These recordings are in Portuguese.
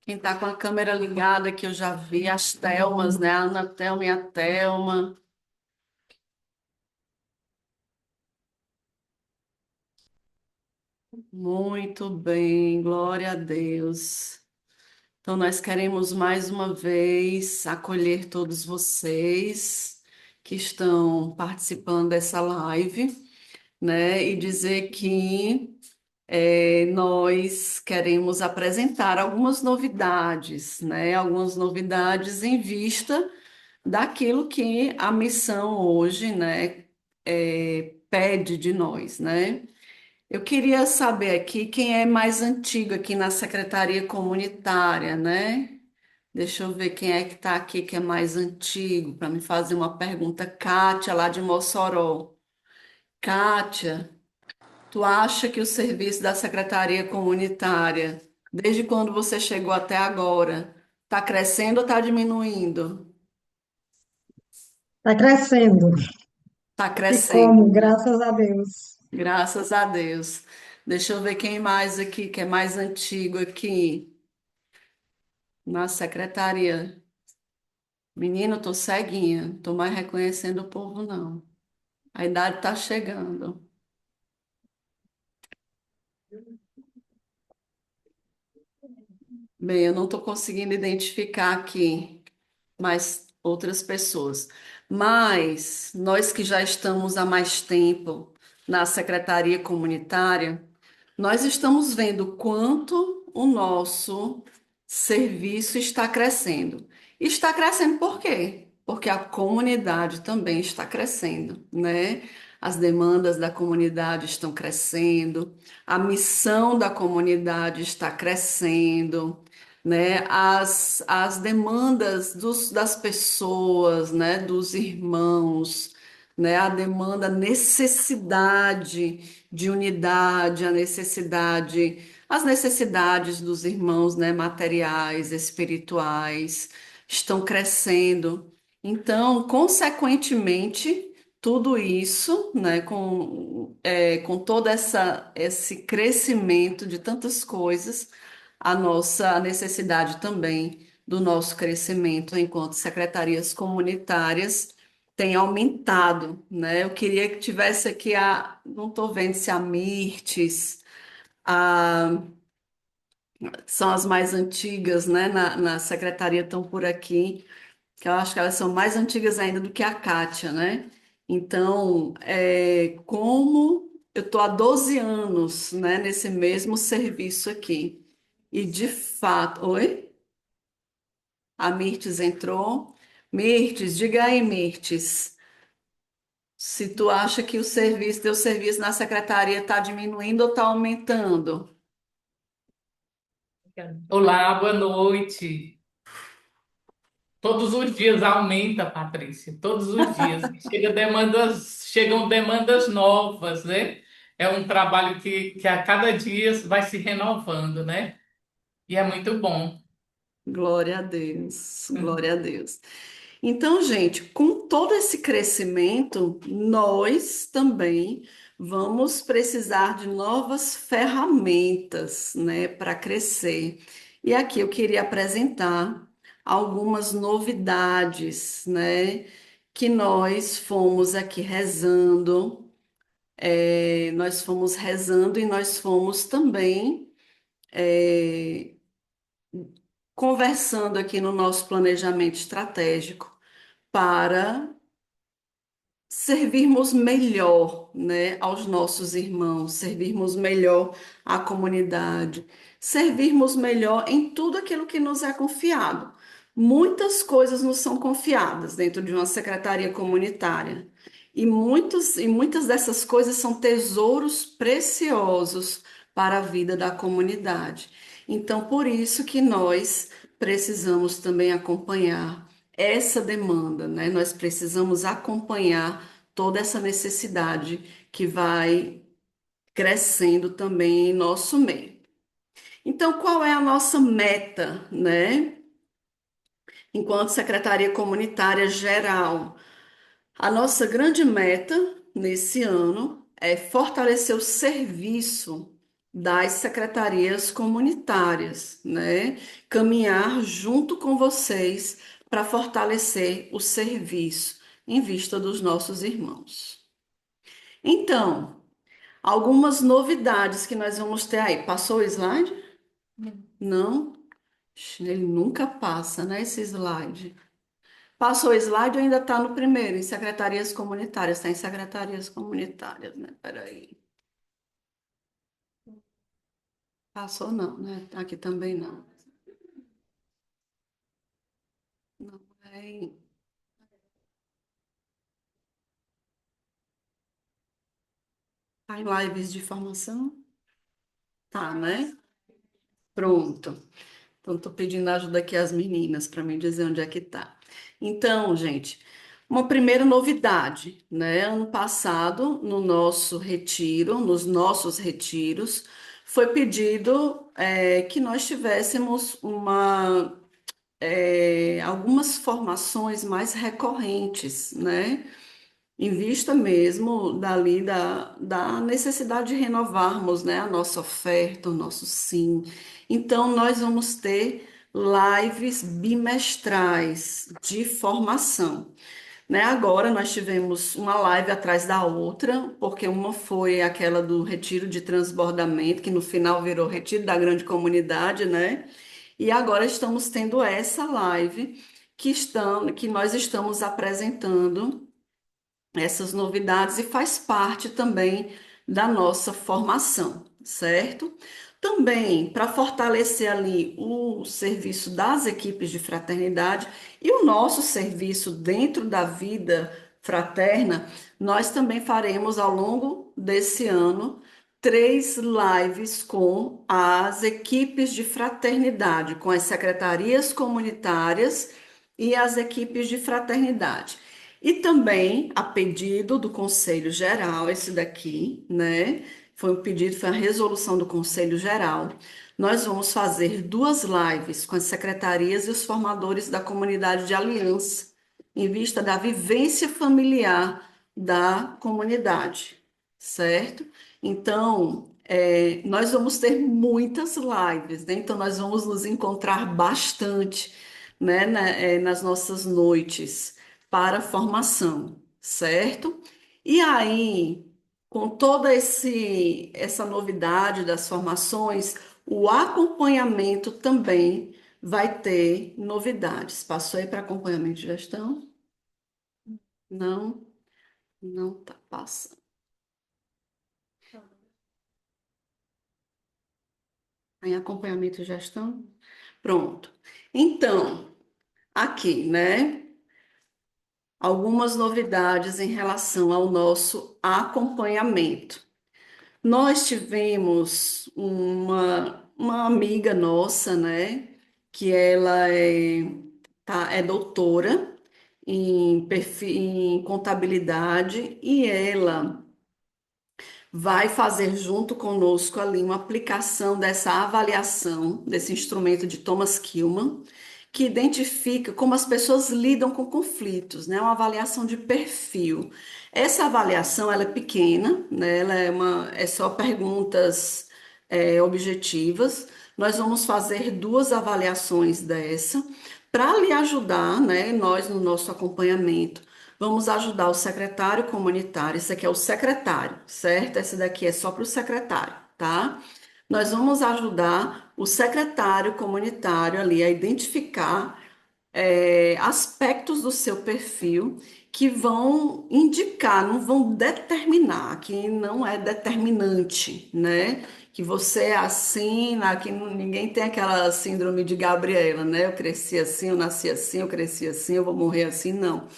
Quem está com a câmera ligada, que eu já vi as Thelmas, né? A Ana Thelma e a Thelma. Muito bem, glória a Deus. Então, nós queremos mais uma vez acolher todos vocês que estão participando dessa live, né? E dizer que nós queremos apresentar algumas novidades, né? Algumas novidades em vista daquilo que a missão hoje, né, pede de nós, né? Eu queria saber aqui quem é mais antigo aqui na secretaria comunitária, né? Deixa eu ver quem é que está aqui que é mais antigo para me fazer uma pergunta. Kátia, lá de Mossoró. Kátia, tu acha que o serviço da secretaria comunitária, desde quando você chegou até agora, está crescendo ou está diminuindo? Está crescendo. Está E crescendo, como, né? graças a Deus. Graças a Deus. Deixa eu ver quem mais aqui, que é mais antigo aqui na secretaria. Menino, tô ceguinha, tô mais reconhecendo o povo, não. A idade tá chegando. Bem, eu não tô conseguindo identificar aqui mais outras pessoas. Mas nós que já estamos há mais tempo na secretaria comunitária, nós estamos vendo quanto o nosso serviço está crescendo. Está crescendo por quê? Porque a comunidade também está crescendo, né? As demandas da comunidade estão crescendo, a missão da comunidade está crescendo, né? As demandas das pessoas, né? Dos irmãos, né? A demanda, a necessidade de unidade, as necessidades dos irmãos, né, materiais, espirituais, estão crescendo. Então, consequentemente, tudo isso, né, com todo esse crescimento de tantas coisas, a nossa necessidade também do nosso crescimento enquanto secretarias comunitárias tem aumentado, né? Eu queria que tivesse aqui não estou vendo se a Mirtes, a, são as mais antigas, né? Na secretaria estão por aqui, que eu acho que elas são mais antigas ainda do que a Kátia, né? Então, como eu estou há 12 anos, né, nesse mesmo serviço aqui, e de fato, oi? A Mirtes entrou. Mirtes, diga aí, Mirtes. Se tu acha que teu serviço na secretaria está diminuindo ou está aumentando? Olá, boa noite. Todos os dias aumenta, Patrícia, todos os dias. Chegam demandas novas, né? É um trabalho que a cada dia vai se renovando, né? E é muito bom. Glória a Deus, glória a Deus. Então, gente, com todo esse crescimento, nós também vamos precisar de novas ferramentas, né, para crescer. E aqui eu queria apresentar algumas novidades, né, que nós fomos aqui rezando, nós fomos rezando e nós fomos também conversando aqui no nosso planejamento estratégico para servirmos melhor, né, aos nossos irmãos, servirmos melhor à comunidade, servirmos melhor em tudo aquilo que nos é confiado. Muitas coisas nos são confiadas dentro de uma secretaria comunitária. E muitas dessas coisas são tesouros preciosos para a vida da comunidade. Então, por isso que nós precisamos também acompanhar essa demanda, né? Nós precisamos acompanhar toda essa necessidade que vai crescendo também em nosso meio. Então, qual é a nossa meta, né? Enquanto Secretaria Comunitária Geral, a nossa grande meta nesse ano é fortalecer o serviço das secretarias comunitárias, né? Caminhar junto com vocês para fortalecer o serviço em vista dos nossos irmãos. Então, algumas novidades que nós vamos ter aí. Passou o slide? Não? Ele nunca passa, né, esse slide. Passou o slide ou ainda está no primeiro, em secretarias comunitárias? Está em secretarias comunitárias, né? Peraí. Passou não, né? Aqui também não. Não, tá em lives de formação? Tá, né? Pronto. Então, estou pedindo ajuda aqui às meninas para me dizer onde é que tá. Então, gente, uma primeira novidade, né? Ano passado, no nosso retiro, nos nossos retiros, foi pedido que nós tivéssemos algumas formações mais recorrentes, né? Em vista mesmo da necessidade de renovarmos, né, a nossa oferta, o nosso sim. Então, nós vamos ter lives bimestrais de formação. Né? Agora nós tivemos uma live atrás da outra, porque uma foi aquela do retiro de transbordamento, que no final virou retiro da grande comunidade, né? E agora estamos tendo essa live que nós estamos apresentando essas novidades e faz parte também da nossa formação, certo? Também para fortalecer ali o serviço das equipes de fraternidade e o nosso serviço dentro da vida fraterna, nós também faremos ao longo desse ano 3 lives com as equipes de fraternidade, com as secretarias comunitárias e as equipes de fraternidade. E também, a pedido do Conselho Geral, esse daqui, né? Foi um pedido, foi a resolução do Conselho Geral. Nós vamos fazer 2 lives com as secretarias e os formadores da comunidade de aliança, em vista da vivência familiar da comunidade, certo? Então, nós vamos ter muitas lives, né? Então, nós vamos nos encontrar bastante, né, nas nossas noites para formação, certo? E aí, com toda essa novidade das formações, o acompanhamento também vai ter novidades. Passou aí para acompanhamento de gestão? Não, não tá passando. Em acompanhamento de gestão? Pronto. Então, aqui, né? Algumas novidades em relação ao nosso acompanhamento. Nós tivemos uma amiga nossa, né, que ela é doutora em contabilidade e ela vai fazer junto conosco ali uma aplicação dessa avaliação, desse instrumento de Thomas Kilmann, que identifica como as pessoas lidam com conflitos, né? Uma avaliação de perfil. Essa avaliação, ela é pequena, né? É só perguntas objetivas. Nós vamos fazer 2 avaliações dessa para lhe ajudar, né? Nós no nosso acompanhamento vamos ajudar o secretário comunitário. Esse aqui é o secretário, certo? Esse daqui é só para o secretário, tá? Nós vamos ajudar o secretário comunitário ali a identificar aspectos do seu perfil que vão indicar, não vão determinar, que não é determinante, né? Que você é assim, que ninguém tem aquela síndrome de Gabriela, né? Eu cresci assim, eu nasci assim, eu cresci assim, eu vou morrer assim, não,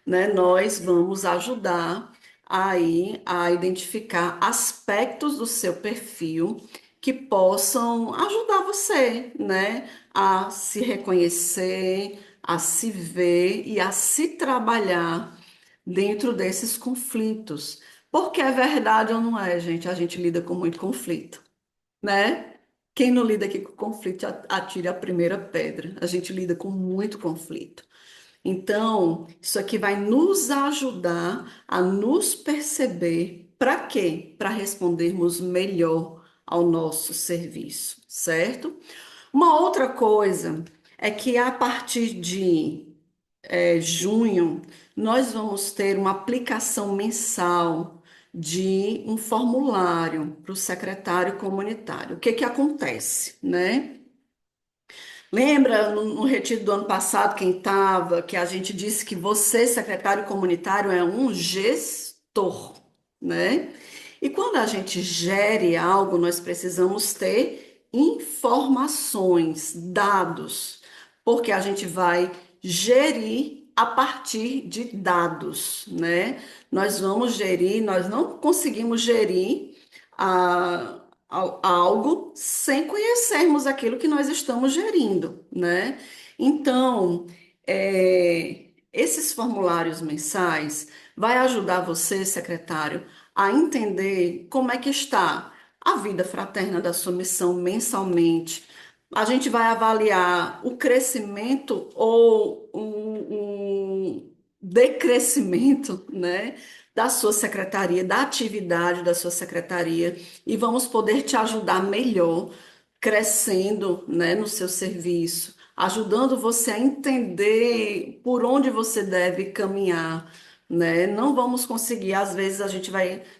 né? Nós vamos ajudar aí a identificar aspectos do seu perfil que possam ajudar você, né, a se reconhecer, a se ver e a se trabalhar dentro desses conflitos. Porque é verdade ou não é, gente? A gente lida com muito conflito, né? Quem não lida aqui com conflito, atire a primeira pedra. A gente lida com muito conflito. Então, isso aqui vai nos ajudar a nos perceber. Para quê? Para respondermos melhor ao nosso serviço, certo? Uma outra coisa é que a partir de junho, nós vamos ter uma aplicação mensal de um formulário para o secretário comunitário. O que que acontece, né? Lembra no retiro do ano passado, quem estava, que a gente disse que você, secretário comunitário, é um gestor, né? E quando a gente gere algo, nós precisamos ter informações, dados, porque a gente vai gerir a partir de dados, né? Nós vamos gerir, nós não conseguimos gerir algo sem conhecermos aquilo que nós estamos gerindo, né? Então, esses formulários mensais vai ajudar você, secretário, a entender como é que está a vida fraterna da sua missão mensalmente. A gente vai avaliar o crescimento ou um decrescimento, né, da sua secretaria, da atividade da sua secretaria, e vamos poder te ajudar melhor, crescendo, né, no seu serviço, ajudando você a entender por onde você deve caminhar, né? Não vamos conseguir, às vezes a gente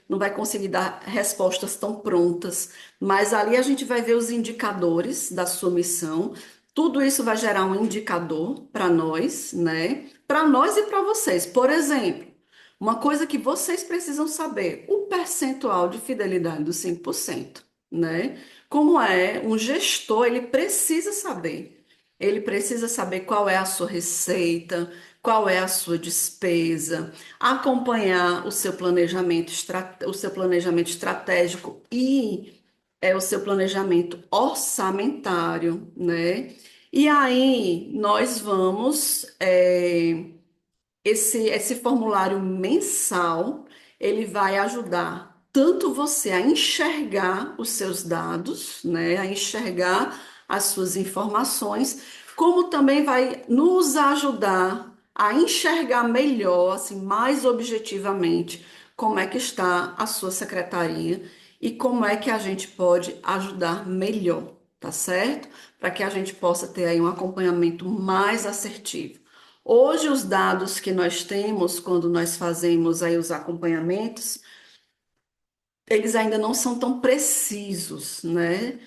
não vai conseguir dar respostas tão prontas, mas ali a gente vai ver os indicadores da sua missão. Tudo isso vai gerar um indicador para nós, né? Para nós e para vocês. Por exemplo, uma coisa que vocês precisam saber, o percentual de fidelidade dos 5%, né? Como é um gestor, ele precisa saber. Ele precisa saber qual é a sua receita, qual é a sua despesa, acompanhar o seu planejamento estratégico e o seu planejamento orçamentário, né? E aí nós vamos esse formulário mensal, ele vai ajudar tanto você a enxergar os seus dados, né, a enxergar as suas informações, como também vai nos ajudar a enxergar melhor, assim, mais objetivamente, como é que está a sua secretaria e como é que a gente pode ajudar melhor, tá certo? Para que a gente possa ter aí um acompanhamento mais assertivo. Hoje, os dados que nós temos quando nós fazemos aí os acompanhamentos, eles ainda não são tão precisos, né?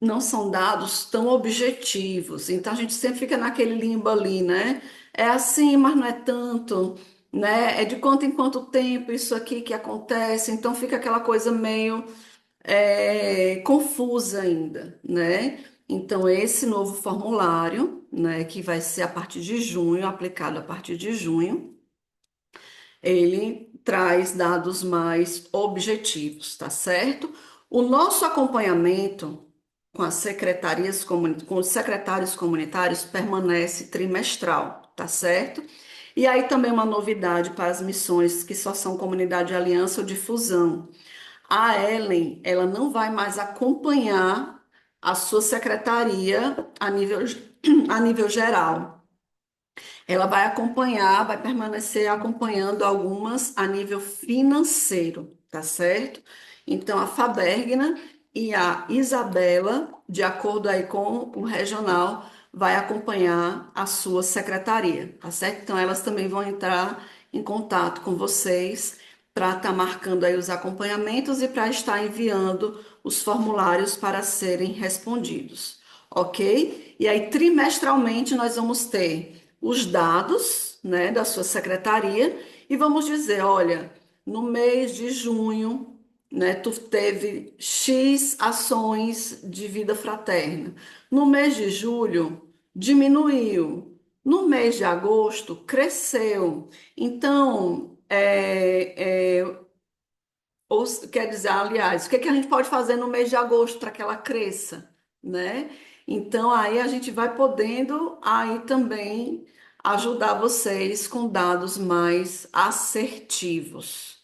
Não são dados tão objetivos. Então, a gente sempre fica naquele limbo ali, né? É assim, mas não é tanto, né? É de quanto em quanto tempo isso aqui que acontece. Então, fica aquela coisa meio confusa ainda, né? Então, esse novo formulário, né, que vai ser a partir de junho, aplicado a partir de junho, ele traz dados mais objetivos, tá certo? O nosso acompanhamento com as com os secretários comunitários permanece trimestral, tá certo? E aí também uma novidade para as missões que só são comunidade de aliança ou difusão. A Ellen, ela não vai mais acompanhar a sua secretaria a nível geral. Ela vai acompanhar, vai permanecer acompanhando algumas a nível financeiro, tá certo? Então, a Fabergna e a Isabela, de acordo aí com o regional, vai acompanhar a sua secretaria, tá certo? Então, elas também vão entrar em contato com vocês para estar marcando aí os acompanhamentos e para estar enviando os formulários para serem respondidos, ok? E aí, trimestralmente, nós vamos ter os dados, né, da sua secretaria e vamos dizer, olha, no mês de junho, né, tu teve X ações de vida fraterna. No mês de julho, diminuiu. No mês de agosto, cresceu. Então, quer dizer, aliás, o que é que a gente pode fazer no mês de agosto para que ela cresça, né? Então, aí a gente vai podendo aí também ajudar vocês com dados mais assertivos,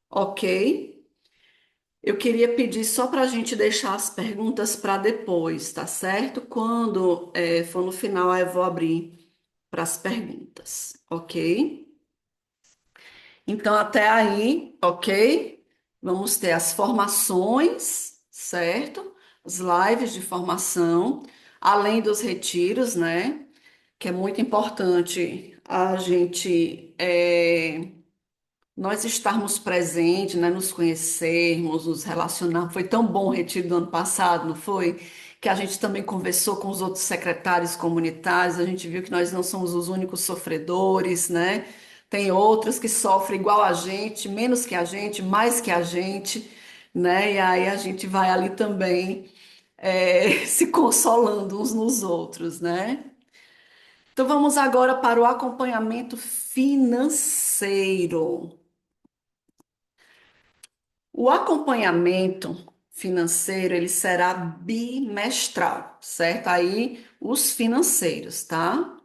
ok? Eu queria pedir só para a gente deixar as perguntas para depois, tá certo? Quando for no final, aí eu vou abrir para as perguntas, ok? Então, até aí, ok? Vamos ter as formações, certo? As lives de formação, além dos retiros, né? Que é muito importante a gente nós estarmos presentes, né, nos conhecermos, nos relacionar. Foi tão bom o retiro do ano passado, não foi? Que a gente também conversou com os outros secretários comunitários, a gente viu que nós não somos os únicos sofredores, né? Tem outros que sofrem igual a gente, menos que a gente, mais que a gente, né? E aí a gente vai ali também se consolando uns nos outros, né? Então vamos agora para o acompanhamento financeiro. O acompanhamento financeiro, ele será bimestral, certo? Aí, os financeiros, tá?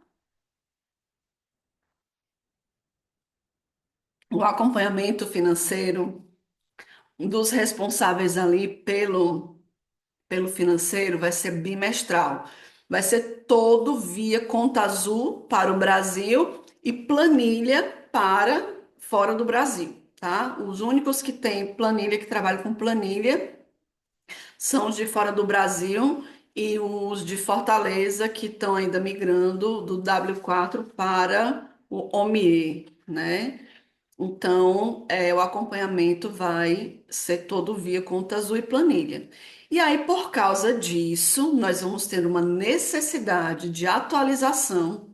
O acompanhamento financeiro dos responsáveis ali pelo financeiro vai ser bimestral. Vai ser todo via conta azul para o Brasil e planilha para fora do Brasil, tá? Os únicos que têm planilha, que trabalham com planilha, são os de fora do Brasil e os de Fortaleza que estão ainda migrando do W4 para o OMIE, né? Então, o acompanhamento vai ser todo via conta azul e planilha. E aí, por causa disso, nós vamos ter uma necessidade de atualização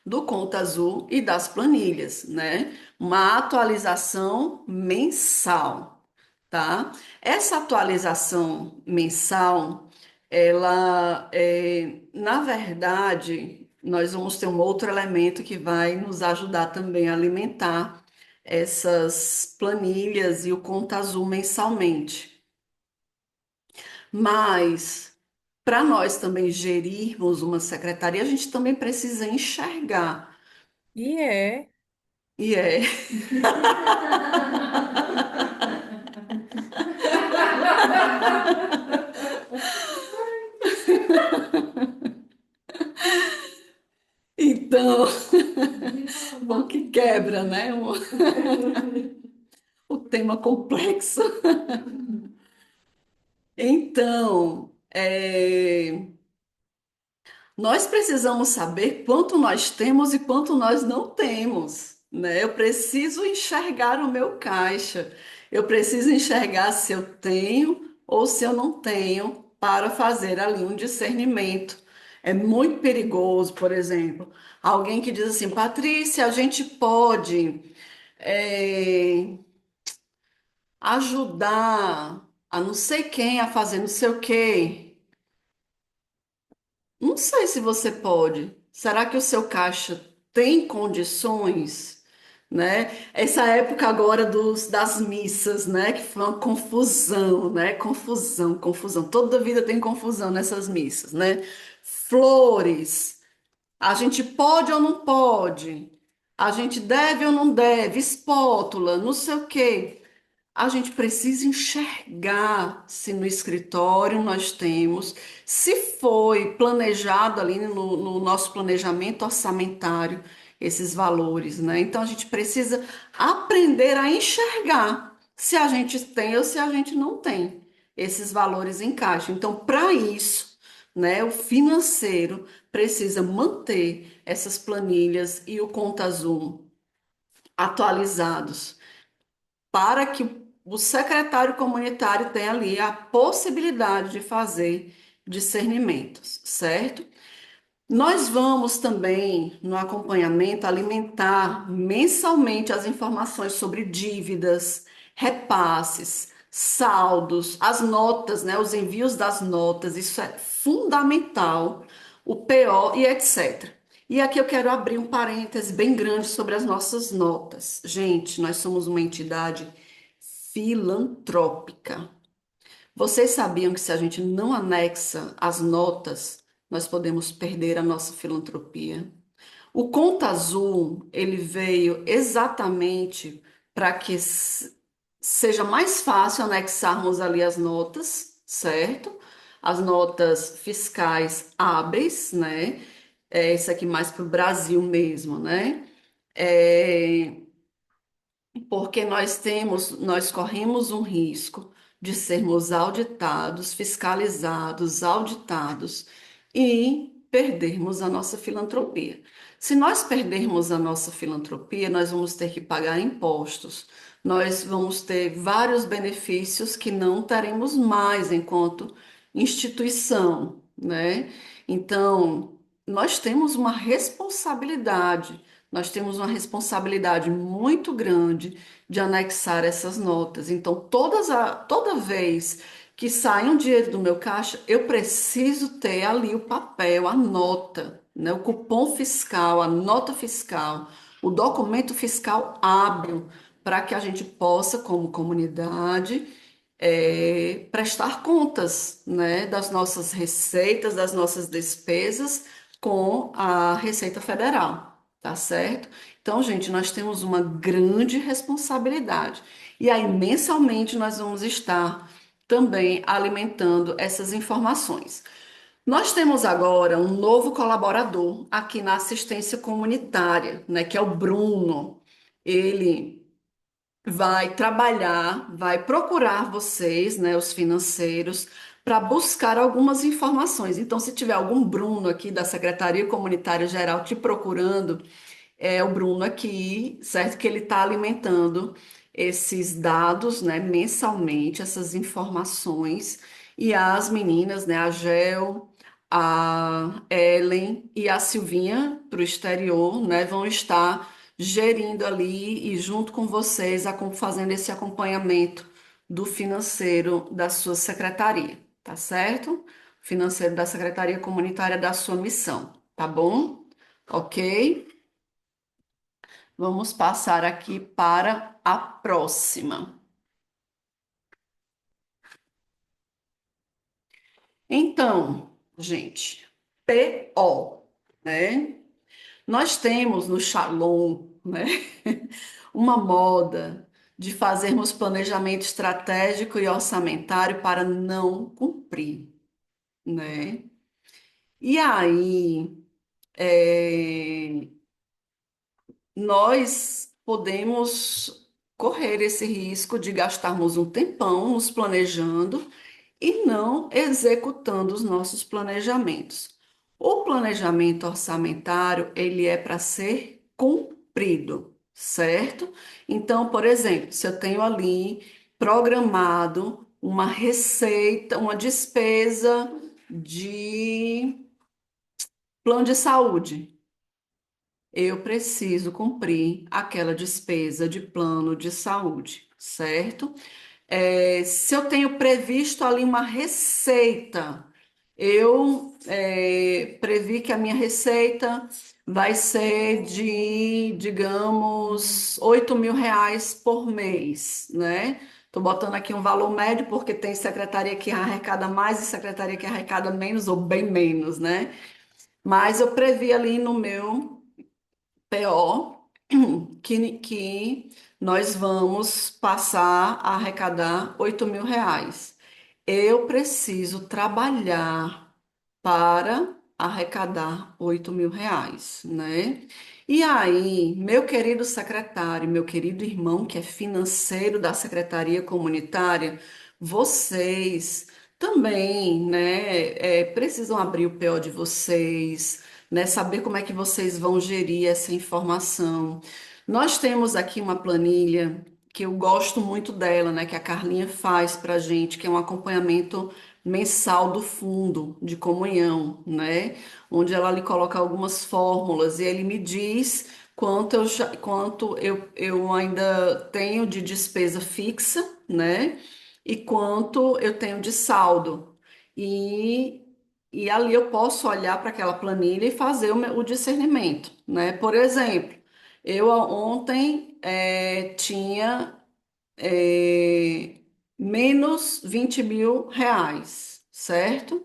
do Conta Azul e das planilhas, né? Uma atualização mensal, tá? Essa atualização mensal, na verdade, nós vamos ter um outro elemento que vai nos ajudar também a alimentar essas planilhas e o Conta Azul mensalmente. Mas para nós também gerirmos uma secretaria, a gente também precisa enxergar. E é. E é. Então, bom que quebra, né? O tema complexo. Então, nós precisamos saber quanto nós temos e quanto nós não temos, né? Eu preciso enxergar o meu caixa. Eu preciso enxergar se eu tenho ou se eu não tenho para fazer ali um discernimento. É muito perigoso, por exemplo, alguém que diz assim, Patrícia, a gente pode é, ajudar a não sei quem a fazer não sei o quê. Não sei se você pode. Será que o seu caixa tem condições, né? Essa época agora das missas, né? Que foi uma confusão, né? Confusão, confusão. Toda vida tem confusão nessas missas, né? Flores. A gente pode ou não pode? A gente deve ou não deve? Espátula, não sei o quê. A gente precisa enxergar se no escritório nós temos, se foi planejado ali no nosso planejamento orçamentário esses valores, né? Então a gente precisa aprender a enxergar se a gente tem ou se a gente não tem esses valores em caixa. Então, para isso, né, o financeiro precisa manter essas planilhas e o Conta Azul atualizados para que o secretário comunitário tenha ali a possibilidade de fazer discernimentos, certo? Nós vamos também, no acompanhamento, alimentar mensalmente as informações sobre dívidas, repasses, saldos, as notas, né, os envios das notas, isso é fundamental, o PO e etc. E aqui eu quero abrir um parêntese bem grande sobre as nossas notas. Gente, nós somos uma entidade filantrópica. Vocês sabiam que se a gente não anexa as notas, nós podemos perder a nossa filantropia? O Conta Azul, ele veio exatamente para que seja mais fácil anexarmos ali as notas, certo? As notas fiscais hábeis, né? Isso aqui mais para o Brasil mesmo, né? É, porque nós corremos um risco de sermos auditados, fiscalizados, auditados e perdermos a nossa filantropia. Se nós perdermos a nossa filantropia, nós vamos ter que pagar impostos, nós vamos ter vários benefícios que não teremos mais enquanto instituição, né? Então, nós temos uma responsabilidade muito grande de anexar essas notas. Então, toda vez que sai um dinheiro do meu caixa, eu preciso ter ali o papel, a nota, né? O cupom fiscal, a nota fiscal, o documento fiscal hábil, para que a gente possa, como comunidade, prestar contas, né, das nossas receitas, das nossas despesas com a Receita Federal, tá certo? Então, gente, nós temos uma grande responsabilidade. E aí, mensalmente, nós vamos estar também alimentando essas informações. Nós temos agora um novo colaborador aqui na assistência comunitária, né, que é o Bruno. Ele vai trabalhar, vai procurar vocês, né, os financeiros, para buscar algumas informações. Então, se tiver algum Bruno aqui da Secretaria Comunitária Geral te procurando, é o Bruno aqui, certo? Que ele está alimentando esses dados, né, mensalmente, essas informações. E as meninas, né, a Gel, a Ellen e a Silvinha para o exterior, né, vão estar gerindo ali e junto com vocês, fazendo esse acompanhamento do financeiro da sua secretaria, tá certo? Financeiro da Secretaria Comunitária da sua missão, tá bom? Ok? Vamos passar aqui para a próxima. Então, gente, PO, né? Nós temos no Shalom, né, uma moda de fazermos planejamento estratégico e orçamentário para não cumprir, né? E aí, é, nós podemos correr esse risco de gastarmos um tempão nos planejando e não executando os nossos planejamentos. O planejamento orçamentário, ele é para ser cumprido, certo? Então, por exemplo, se eu tenho ali programado uma receita, uma despesa de plano de saúde, eu preciso cumprir aquela despesa de plano de saúde, certo? Se eu tenho previsto ali uma receita, eu previ que a minha receita vai ser de, digamos, R$ 8.000 por mês, né? Estou botando aqui um valor médio porque tem secretaria que arrecada mais e secretaria que arrecada menos ou bem menos, né? Mas eu previ ali no meu PO que nós vamos passar a arrecadar R$ 8.000. Eu preciso trabalhar para arrecadar R$ 8.000, né? E aí, meu querido secretário, meu querido irmão, que é financeiro da Secretaria Comunitária, vocês também, né, precisam abrir o PO de vocês, né, saber como é que vocês vão gerir essa informação. Nós temos aqui uma planilha que eu gosto muito dela, né, que a Carlinha faz para a gente, que é um acompanhamento mensal do fundo de comunhão, né? Onde ela lhe coloca algumas fórmulas e ele me diz quanto eu ainda tenho de despesa fixa, né? E quanto eu tenho de saldo. E, e ali eu posso olhar para aquela planilha e fazer o discernimento, né? Por exemplo, eu ontem tinha é, menos R$ 20.000, certo?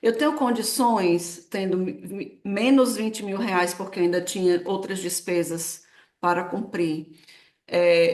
Eu tenho condições, tendo menos R$ 20.000, porque eu ainda tinha outras despesas para cumprir.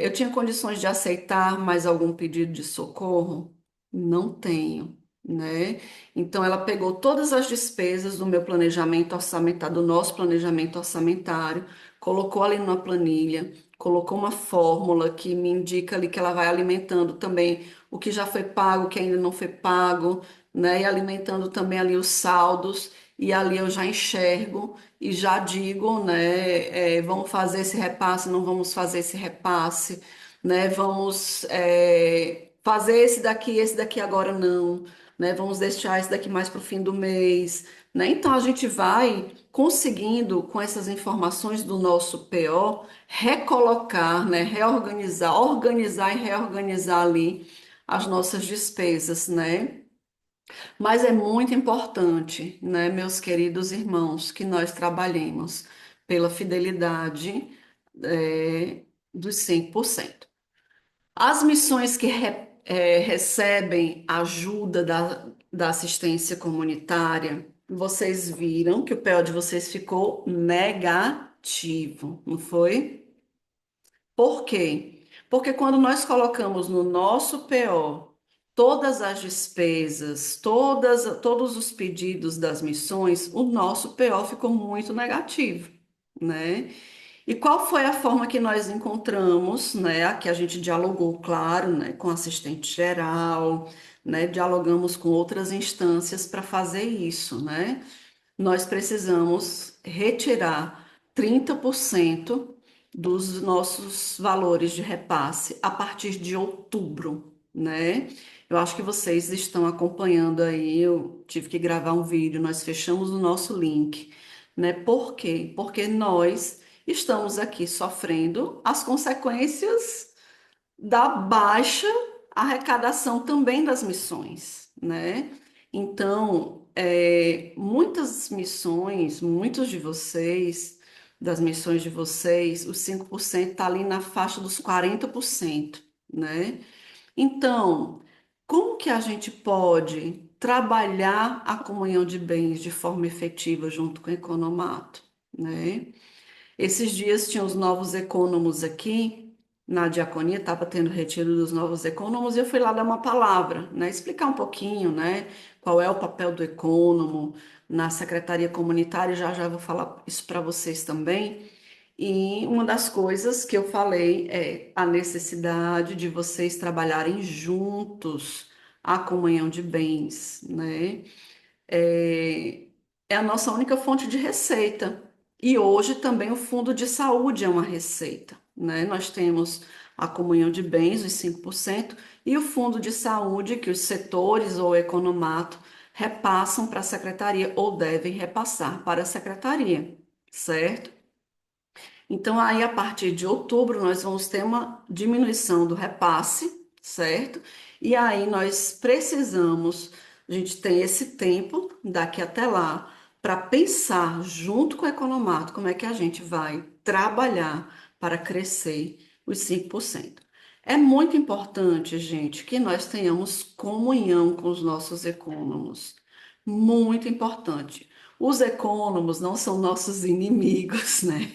Eu tinha condições de aceitar mais algum pedido de socorro? Não tenho, né? Então, ela pegou todas as despesas do meu planejamento orçamentário, do nosso planejamento orçamentário, colocou ali numa planilha, colocou uma fórmula que me indica ali que ela vai alimentando também o que já foi pago, o que ainda não foi pago, né? E alimentando também ali os saldos, e ali eu já enxergo e já digo, né? Vamos fazer esse repasse, não vamos fazer esse repasse, né? Vamos fazer esse daqui agora não, né? Vamos deixar esse daqui mais para o fim do mês, né? Então a gente vai conseguindo, com essas informações do nosso PO, recolocar, né? Reorganizar, organizar e reorganizar ali as nossas despesas, né? Mas é muito importante, né, meus queridos irmãos, que nós trabalhemos pela fidelidade, dos 100%. As missões que recebem ajuda da assistência comunitária, vocês viram que o PO de vocês ficou negativo, não foi? Por quê? Porque quando nós colocamos no nosso PO todas as despesas, todos os pedidos das missões, o nosso PO ficou muito negativo, né? E qual foi a forma que nós encontramos, né? A que a gente dialogou, claro, né, com o assistente geral, né? Dialogamos com outras instâncias para fazer isso, né? Nós precisamos retirar 30% dos nossos valores de repasse a partir de outubro, né? Eu acho que vocês estão acompanhando aí, eu tive que gravar um vídeo, nós fechamos o nosso link, né? Por quê? Porque nós estamos aqui sofrendo as consequências da baixa arrecadação também das missões, né? Então, muitas missões, muitos de vocês, das missões de vocês, os 5% está ali na faixa dos 40%, né? Então, como que a gente pode trabalhar a comunhão de bens de forma efetiva junto com o Economato, né? Esses dias tinha os novos econômicos aqui na diaconia, estava tendo retiro dos novos econômicos, e eu fui lá dar uma palavra, né? Explicar um pouquinho, né? Qual é o papel do econômico na secretaria comunitária, já já vou falar isso para vocês também. E uma das coisas que eu falei é a necessidade de vocês trabalharem juntos a comunhão de bens, né? é, é a nossa única fonte de receita. E hoje também o fundo de saúde é uma receita, né? Nós temos a comunhão de bens, os 5%, e o fundo de saúde, que os setores ou o economato repassam para a secretaria ou devem repassar para a secretaria, certo? Então, aí, a partir de outubro, nós vamos ter uma diminuição do repasse, certo? E aí, nós precisamos, a gente tem esse tempo daqui até lá, para pensar junto com o Economato como é que a gente vai trabalhar para crescer os 5%. É muito importante, gente, que nós tenhamos comunhão com os nossos econômicos. Muito importante. Os econômicos não são nossos inimigos, né?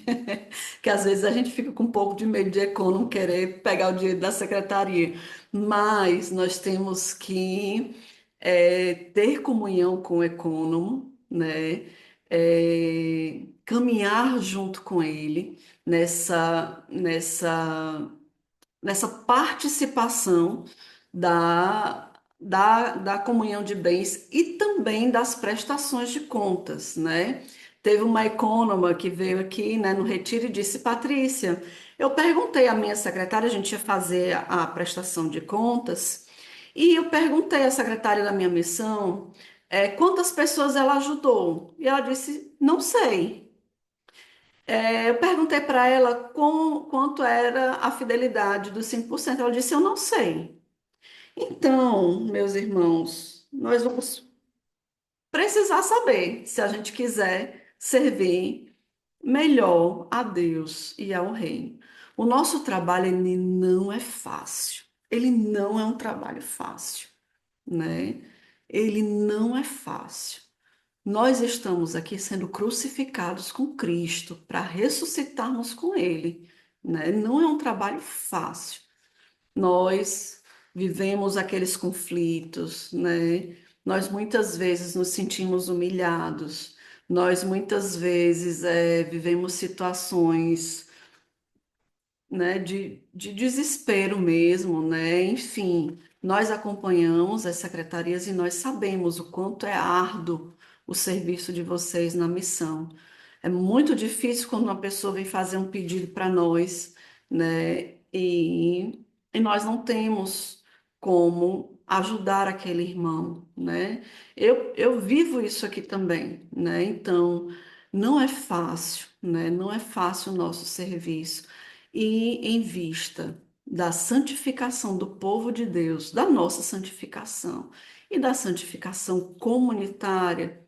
Que às vezes a gente fica com um pouco de medo de econômico querer pegar o dinheiro da secretaria, mas nós temos que ter comunhão com o econômico, né? Caminhar junto com ele nessa participação da comunhão de bens e também das prestações de contas, né? Teve uma econômica que veio aqui, né, no retiro e disse, Patrícia, eu perguntei à minha secretária, a gente ia fazer a prestação de contas, e eu perguntei à secretária da minha missão, quantas pessoas ela ajudou. E ela disse, não sei. Eu perguntei para ela quanto era a fidelidade dos 5%. Ela disse, eu não sei. Então, meus irmãos, nós vamos precisar saber se a gente quiser servir melhor a Deus e ao Reino. O nosso trabalho, ele não é fácil. Ele não é um trabalho fácil, né? Ele não é fácil. Nós estamos aqui sendo crucificados com Cristo para ressuscitarmos com Ele, né? Não é um trabalho fácil. Nós vivemos aqueles conflitos, né? Nós muitas vezes nos sentimos humilhados. Nós muitas vezes vivemos situações né, de desespero mesmo, né? Enfim, nós acompanhamos as secretarias e nós sabemos o quanto é árduo o serviço de vocês na missão. É muito difícil quando uma pessoa vem fazer um pedido para nós, né? E nós não temos como ajudar aquele irmão, né? Eu vivo isso aqui também, né? Então, não é fácil, né? Não é fácil o nosso serviço. E em vista da santificação do povo de Deus, da nossa santificação e da santificação comunitária,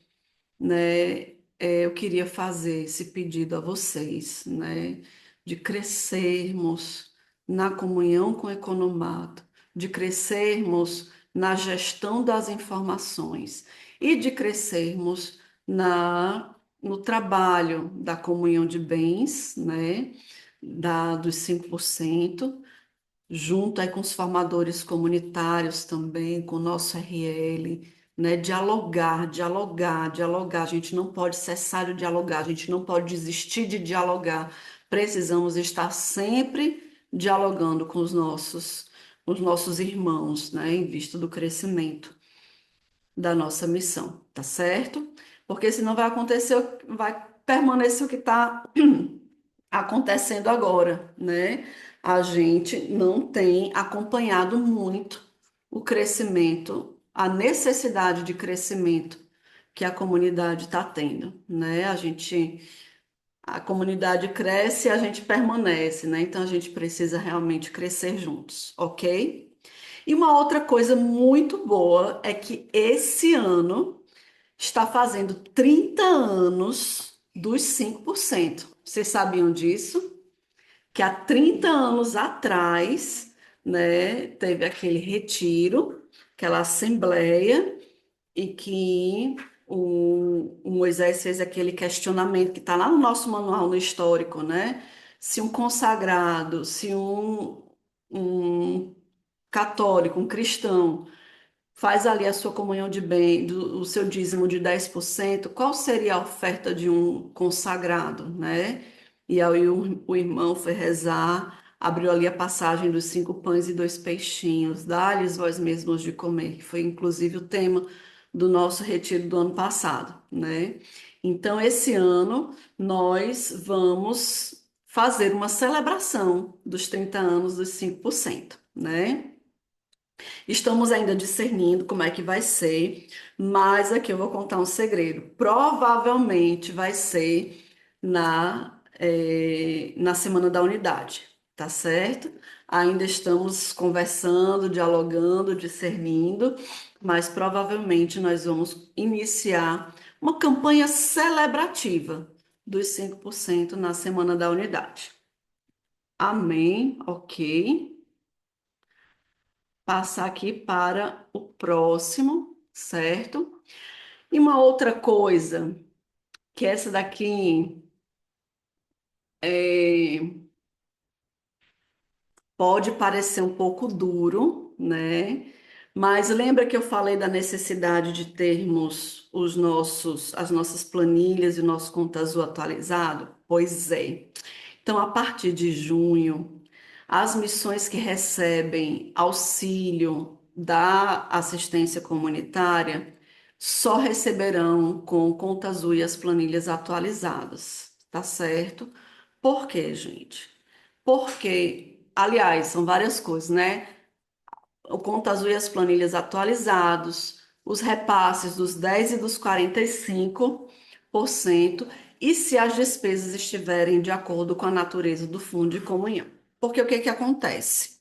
né? Eu queria fazer esse pedido a vocês, né? De crescermos na comunhão com o economato, de crescermos na gestão das informações e de crescermos no trabalho da comunhão de bens, né? Dos 5% junto aí com os formadores comunitários também, com o nosso RL, né? Dialogar, dialogar, dialogar. A gente não pode cessar de dialogar, a gente não pode desistir de dialogar. Precisamos estar sempre dialogando com os nossos irmãos, né? Em vista do crescimento da nossa missão, tá certo? Porque senão vai acontecer, vai permanecer o que está acontecendo agora, né? A gente não tem acompanhado muito o crescimento, a necessidade de crescimento que a comunidade está tendo, né? A comunidade cresce e a gente permanece, né? Então a gente precisa realmente crescer juntos, ok? E uma outra coisa muito boa é que esse ano está fazendo 30 anos dos 5%. Vocês sabiam disso? Que há 30 anos atrás, né, teve aquele retiro, aquela assembleia, e que o Moisés fez aquele questionamento que está lá no nosso manual no histórico, né? Se um consagrado, se um católico, um cristão, faz ali a sua comunhão de bem, o seu dízimo de 10%, qual seria a oferta de um consagrado, né? E aí o irmão foi rezar, abriu ali a passagem dos 5 pães e 2 peixinhos, dá-lhes vós mesmos de comer, que foi inclusive o tema do nosso retiro do ano passado, né? Então, esse ano, nós vamos fazer uma celebração dos 30 anos dos 5%, né? Estamos ainda discernindo como é que vai ser, mas aqui eu vou contar um segredo. Provavelmente vai ser na Semana da Unidade, tá certo? Ainda estamos conversando, dialogando, discernindo, mas provavelmente nós vamos iniciar uma campanha celebrativa dos 5% na Semana da Unidade. Amém, ok. Passar aqui para o próximo, certo? E uma outra coisa, que essa daqui pode parecer um pouco duro, né? Mas lembra que eu falei da necessidade de termos as nossas planilhas e o nosso Conta Azul atualizado? Pois é. Então, a partir de junho, as missões que recebem auxílio da assistência comunitária só receberão com o Conta Azul e as planilhas atualizadas, tá certo? Por quê, gente? Porque, aliás, são várias coisas, né? O Conta Azul e as planilhas atualizados, os repasses dos 10 e dos 45%, e se as despesas estiverem de acordo com a natureza do fundo de comunhão. Porque o que que acontece?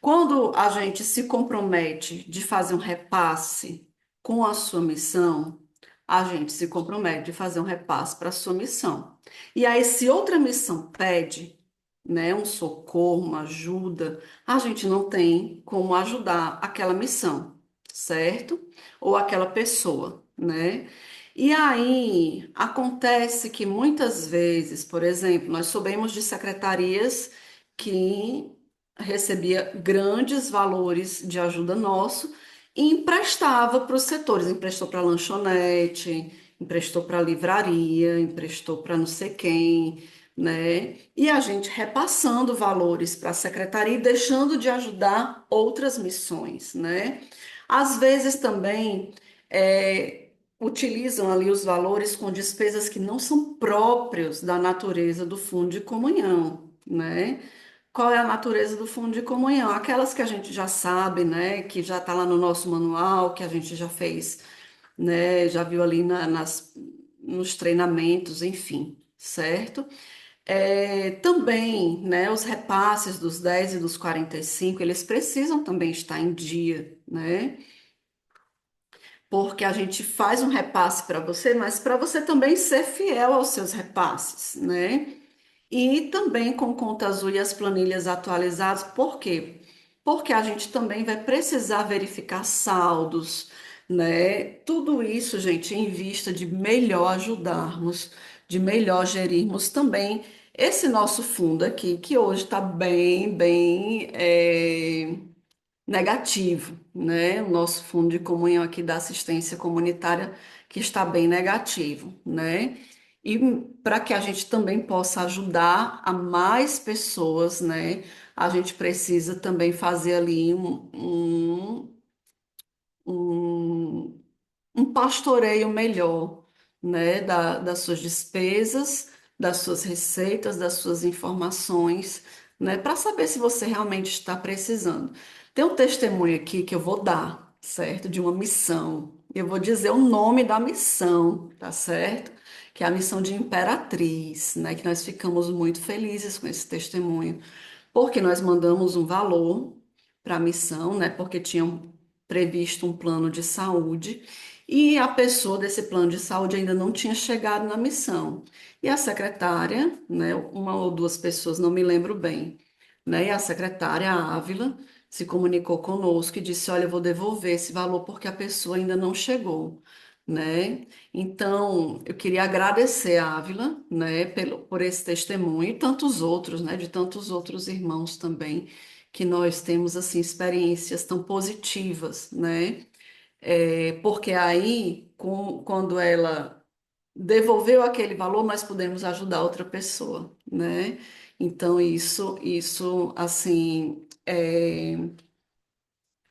Quando a gente se compromete de fazer um repasse com a sua missão, a gente se compromete de fazer um repasse para a sua missão. E aí, se outra missão pede, né, um socorro, uma ajuda, a gente não tem como ajudar aquela missão, certo? Ou aquela pessoa, né? E aí acontece que muitas vezes, por exemplo, nós soubemos de secretarias que recebia grandes valores de ajuda nosso e emprestava para os setores, emprestou para lanchonete, emprestou para livraria, emprestou para não sei quem, né? E a gente repassando valores para a secretaria e deixando de ajudar outras missões, né? Às vezes também utilizam ali os valores com despesas que não são próprios da natureza do fundo de comunhão, né? Qual é a natureza do fundo de comunhão? Aquelas que a gente já sabe, né? Que já está lá no nosso manual, que a gente já fez, né? Já viu ali nos treinamentos, enfim, certo? Também, né, os repasses dos 10 e dos 45 eles precisam também estar em dia, né? Porque a gente faz um repasse para você, mas para você também ser fiel aos seus repasses, né? E também com conta azul e as planilhas atualizadas, por quê? Porque a gente também vai precisar verificar saldos, né? Tudo isso, gente, em vista de melhor ajudarmos, de melhor gerirmos também esse nosso fundo aqui, que hoje está bem negativo, né? O nosso fundo de comunhão aqui da assistência comunitária que está bem negativo, né? E para que a gente também possa ajudar a mais pessoas, né? A gente precisa também fazer ali um um pastoreio melhor, né, das suas despesas, das suas receitas, das suas informações, né, para saber se você realmente está precisando. Tem um testemunho aqui que eu vou dar, certo? De uma missão. Eu vou dizer o nome da missão, tá certo? Que é a missão de Imperatriz, né? Que nós ficamos muito felizes com esse testemunho, porque nós mandamos um valor para a missão, né? Porque tinham previsto um plano de saúde e a pessoa desse plano de saúde ainda não tinha chegado na missão. E a secretária, né? Uma ou duas pessoas, não me lembro bem, né? E a secretária, a Ávila, se comunicou conosco e disse: Olha, eu vou devolver esse valor porque a pessoa ainda não chegou. Né? Então, eu queria agradecer a Ávila, né, por esse testemunho e tantos outros, né, de tantos outros irmãos também, que nós temos, assim, experiências tão positivas, né? Porque aí, quando ela devolveu aquele valor, nós podemos ajudar outra pessoa, né? Então, isso, assim,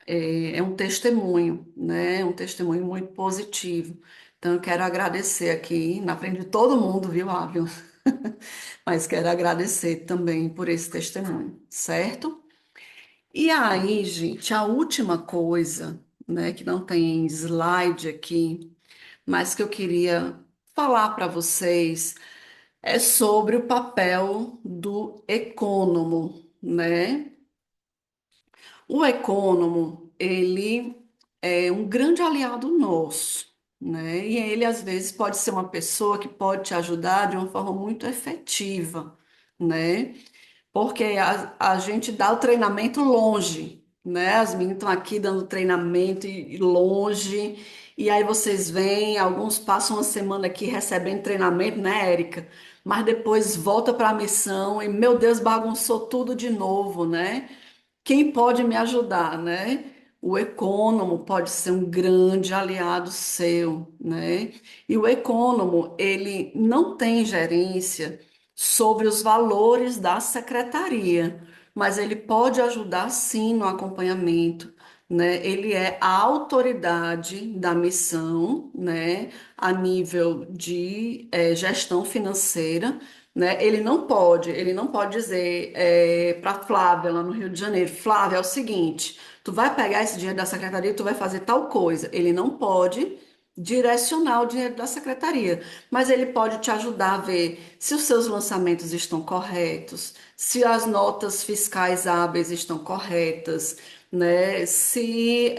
é um testemunho, né? Um testemunho muito positivo. Então, eu quero agradecer aqui, na frente de todo mundo, viu, Ávila? Mas quero agradecer também por esse testemunho, certo? E aí, gente, a última coisa, né, que não tem slide aqui, mas que eu queria falar para vocês é sobre o papel do econômico, né? O econômico, ele é um grande aliado nosso, né? E ele, às vezes, pode ser uma pessoa que pode te ajudar de uma forma muito efetiva, né? Porque a gente dá o treinamento longe, né? As meninas estão aqui dando treinamento e longe, e aí vocês vêm, alguns passam uma semana aqui recebendo treinamento, né, Érica? Mas depois volta para a missão e, meu Deus, bagunçou tudo de novo, né? Quem pode me ajudar, né? O econômico pode ser um grande aliado seu, né? E o econômico, ele não tem gerência sobre os valores da secretaria, mas ele pode ajudar sim no acompanhamento, né? Ele é a autoridade da missão, né? A nível de gestão financeira, né? Ele não pode dizer para Flávia lá no Rio de Janeiro, Flávia, é o seguinte, tu vai pegar esse dinheiro da secretaria e tu vai fazer tal coisa. Ele não pode direcionar o dinheiro da secretaria, mas ele pode te ajudar a ver se os seus lançamentos estão corretos, se as notas fiscais hábeis estão corretas, né? Se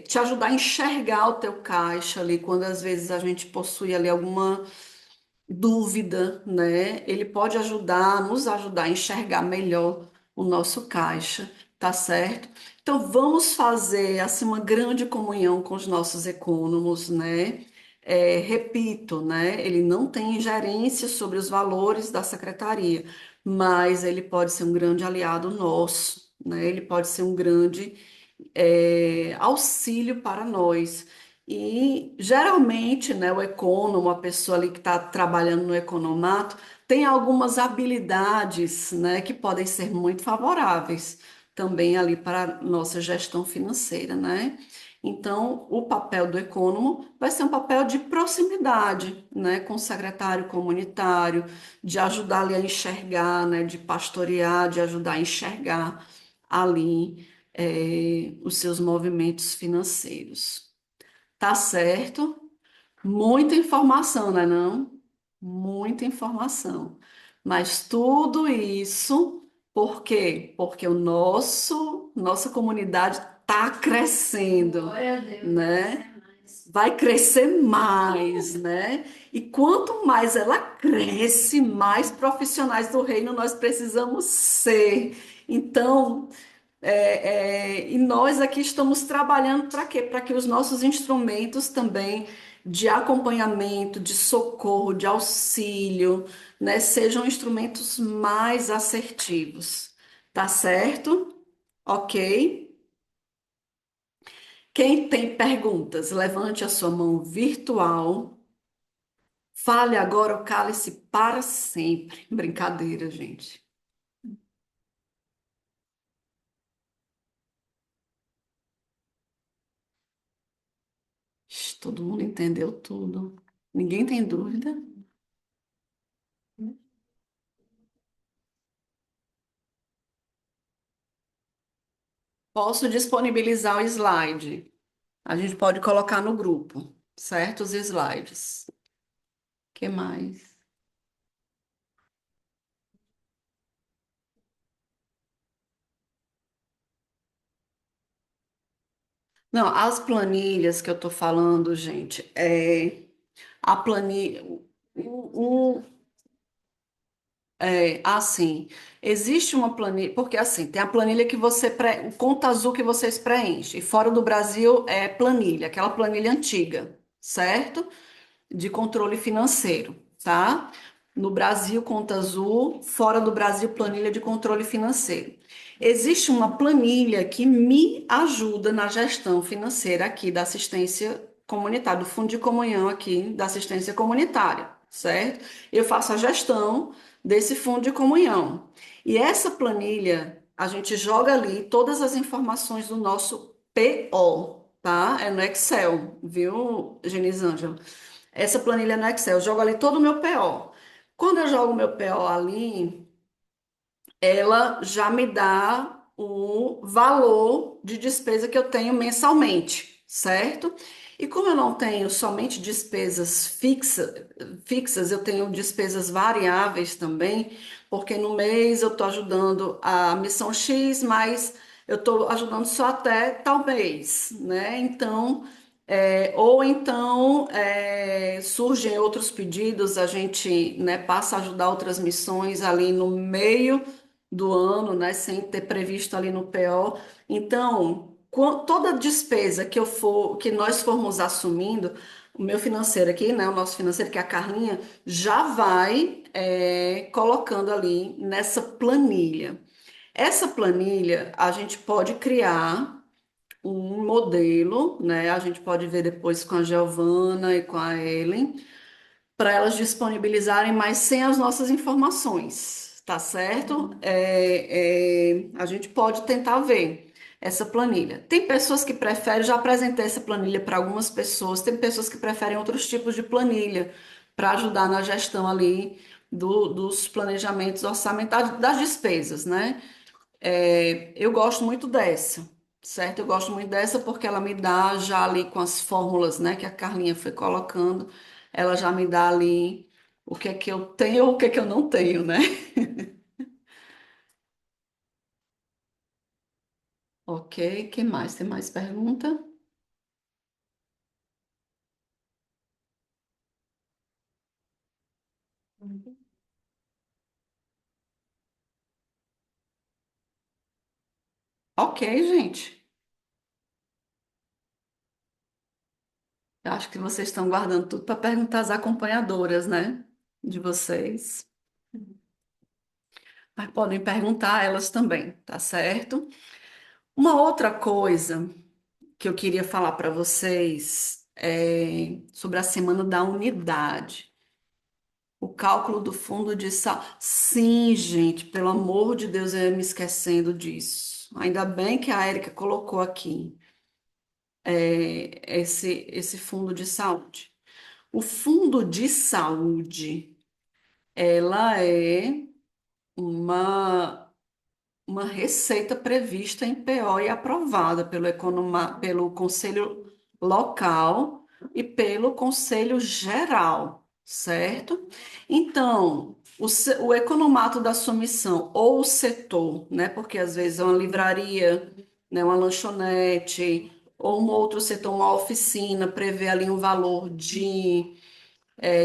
te ajudar a enxergar o teu caixa ali, quando às vezes a gente possui ali alguma dúvida, né? Ele pode nos ajudar a enxergar melhor o nosso caixa, tá certo? Então vamos fazer assim uma grande comunhão com os nossos econômicos, né? Repito, né? Ele não tem ingerência sobre os valores da secretaria, mas ele pode ser um grande aliado nosso, né? Ele pode ser um grande auxílio para nós. E geralmente, né, o econômico, a pessoa ali que está trabalhando no economato, tem algumas habilidades, né, que podem ser muito favoráveis também ali para a nossa gestão financeira, né? Então, o papel do econômico vai ser um papel de proximidade, né, com o secretário comunitário, de ajudar ali a enxergar, né, de pastorear, de ajudar a enxergar ali os seus movimentos financeiros. Tá certo? Muita informação, né, não? Muita informação. Mas tudo isso, por quê? Porque nossa comunidade está crescendo, Glória a Deus, né? crescer mais. Vai crescer mais, né? E quanto mais ela cresce, mais profissionais do reino nós precisamos ser. Então, e nós aqui estamos trabalhando para quê? Para que os nossos instrumentos também de acompanhamento, de socorro, de auxílio, né, sejam instrumentos mais assertivos. Tá certo? Ok? Quem tem perguntas, levante a sua mão virtual. Fale agora ou cale-se para sempre. Brincadeira, gente. Todo mundo entendeu tudo. Ninguém tem dúvida? Posso disponibilizar o slide. A gente pode colocar no grupo, certos slides. Que mais? Não, as planilhas que eu estou falando, gente, a planilha. Assim, existe uma planilha, porque assim, tem a planilha que o conta azul que vocês preenchem. E fora do Brasil é planilha, aquela planilha antiga, certo? De controle financeiro, tá? No Brasil, conta azul, fora do Brasil, planilha de controle financeiro. Existe uma planilha que me ajuda na gestão financeira aqui da assistência comunitária, do Fundo de Comunhão aqui da assistência comunitária, certo? Eu faço a gestão desse fundo de comunhão. E essa planilha, a gente joga ali todas as informações do nosso PO, tá? É no Excel, viu, Genisângela? Essa planilha no Excel, eu jogo ali todo o meu PO. Quando eu jogo o meu PO ali, ela já me dá o valor de despesa que eu tenho mensalmente, certo? E como eu não tenho somente despesas fixas, eu tenho despesas variáveis também, porque no mês eu estou ajudando a missão X, mas eu estou ajudando só até tal mês, né? Então, ou então surgem outros pedidos, a gente, né, passa a ajudar outras missões ali no meio do ano, né, sem ter previsto ali no PO. Então, toda despesa que nós formos assumindo, o meu financeiro aqui, né, o nosso financeiro, que é a Carlinha, já vai colocando ali nessa planilha. Essa planilha a gente pode criar um modelo, né? A gente pode ver depois com a Giovana e com a Ellen, para elas disponibilizarem, mas sem as nossas informações, tá certo? A gente pode tentar ver essa planilha. Tem pessoas que preferem, já apresentei essa planilha para algumas pessoas, tem pessoas que preferem outros tipos de planilha para ajudar na gestão ali dos planejamentos orçamentários, das despesas, né? Eu gosto muito dessa, certo? Eu gosto muito dessa porque ela me dá já ali com as fórmulas, né, que a Carlinha foi colocando, ela já me dá ali o que é que eu tenho ou o que é que eu não tenho, né? Ok, que mais? Tem mais pergunta? Ok, gente. Eu acho que vocês estão guardando tudo para perguntar às acompanhadoras, né? De vocês. Mas podem perguntar a elas também, tá certo? Uma outra coisa que eu queria falar para vocês. sobre a semana da unidade. O cálculo do fundo de saúde. Sim, gente, pelo amor de Deus, eu ia me esquecendo disso. Ainda bem que a Érica colocou aqui, esse fundo de saúde. O fundo de saúde, ela é uma, uma receita prevista em PO e aprovada pelo Conselho Local e pelo Conselho Geral, certo? Então, o economato da submissão ou o setor, né? Porque às vezes é uma livraria, né? Uma lanchonete, ou um outro setor, uma oficina, prevê ali um valor de